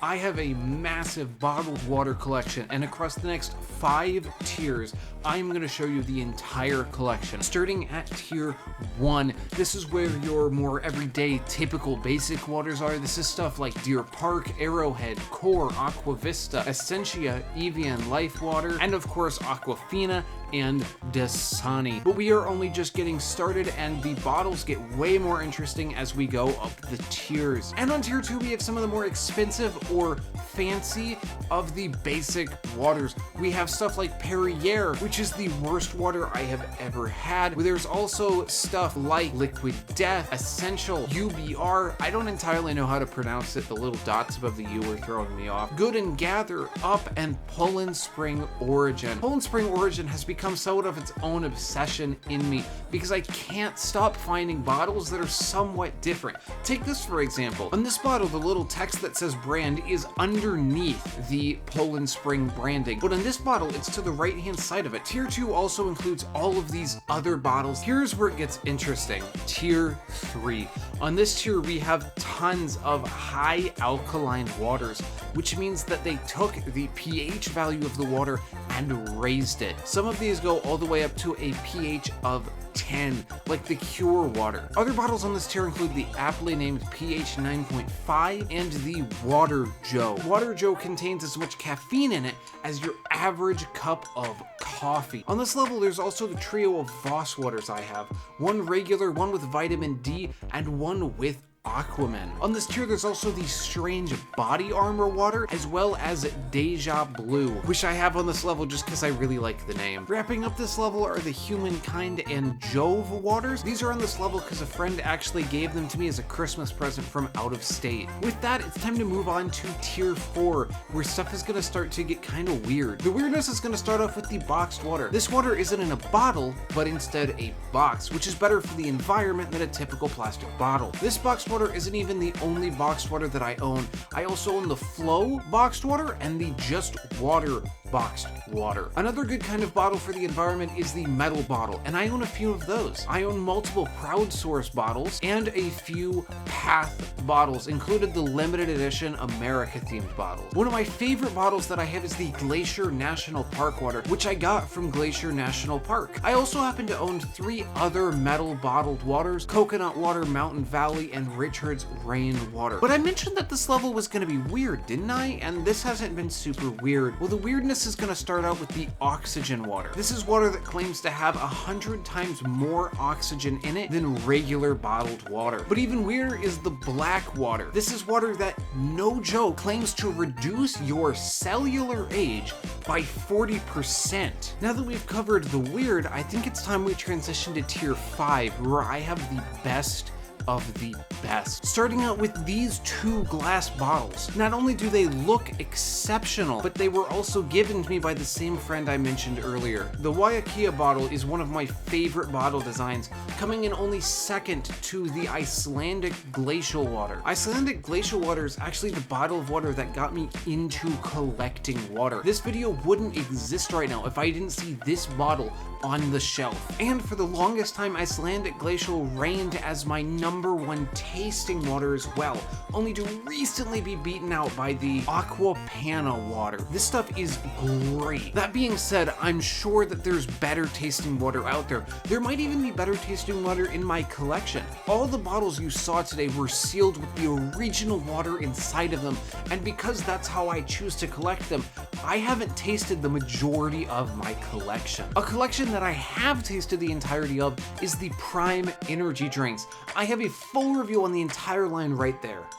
I have a massive bottled water collection, and across the next 5 tiers, I'm going to show you the entire collection. Starting at tier 1, this is where your more everyday, typical, basic waters are. This is stuff like Deer Park, Arrowhead, Core, Aqua Vista, Essentia, Evian, Life Water, and of course Aquafina and Dasani. But we are only just getting started, and the bottles get way more interesting as we go up the tiers. And on tier 2, we have some of the more expensive or fancy of the basic waters. We have stuff like Perrier, which is the worst water I have ever had. There's also stuff like Liquid Death, Essential, UBR, I don't entirely know how to pronounce it, the little dots above the U are throwing me off, Good and Gather, Up, and Poland Spring Origin. Poland Spring Origin has become somewhat of its own obsession in me because I can't stop finding bottles that are somewhat different. Take this for example. On this bottle, the little text that says brand is underneath the Poland Spring branding, but on this bottle, it's to the right hand side of it. Tier 2 also includes all of these other bottles. Here's where it gets interesting. Tier 3. On this tier, we have tons of high alkaline waters, which means that they took the pH value of the water and raised it. Some of these go all the way up to a pH of 10, like the Cure water. Other bottles on this tier include the aptly named pH 9.5 and the Water Joe. Water Joe contains as much caffeine in it as your average cup of coffee. On this level, there's also the trio of Voss waters I have. One regular, one with vitamin D, and one with Aquaman. On this tier, there's also the strange Body Armor water, as well as Deja Blue, which I have on this level just because I really like the name. Wrapping up this level are the Humankind and Jove waters. These are on this level because a friend actually gave them to me as a Christmas present from out of state. With that, it's time to move on to tier 4, where stuff is going to start to get kind of weird. The weirdness is going to start off with the boxed water. This water isn't in a bottle, but instead a box, which is better for the environment than a typical plastic bottle. This boxed water isn't even the only boxed water that I own. I also own the Flow boxed water and the Just Water boxed water. Another good kind of bottle for the environment is the metal bottle, and I own a few of those. I own multiple Crowdsource bottles and a few Path bottles, included the limited edition America themed bottles. One of my favorite bottles that I have is the Glacier National Park water, which I got from Glacier National Park. I also happen to own 3 other metal bottled waters: Coconut Water, Mountain Valley, and Richard's Rain water. But I mentioned that this level was going to be weird, didn't I? And this hasn't been super weird. Well, the weirdness is going to start out with the oxygen water. This is water that claims to have 100 times more oxygen in it than regular bottled water. But even weirder is the black water. This is water that, no joke, claims to reduce your cellular age by 40%. Now that we've covered the weird, I think it's time we transition to tier 5, where I have the best of the best. Starting out with these 2 glass bottles. Not only do they look exceptional, but they were also given to me by the same friend I mentioned earlier. The Waiakea bottle is one of my favorite bottle designs, coming in only second to the Icelandic Glacial water. Icelandic Glacial water is actually the bottle of water that got me into collecting water. This video wouldn't exist right now if I didn't see this bottle on the shelf. And for the longest time, Icelandic Glacial reigned as my #1 tasting water as well, only to recently be beaten out by the Aqua Panna water. This stuff is great. That being said, I'm sure that there's better tasting water out there. There might even be better tasting water in my collection. All the bottles you saw today were sealed with the original water inside of them, and because that's how I choose to collect them, I haven't tasted the majority of my collection. A collection that I have tasted the entirety of is the Prime energy drinks. I have a full review on the entire line right there.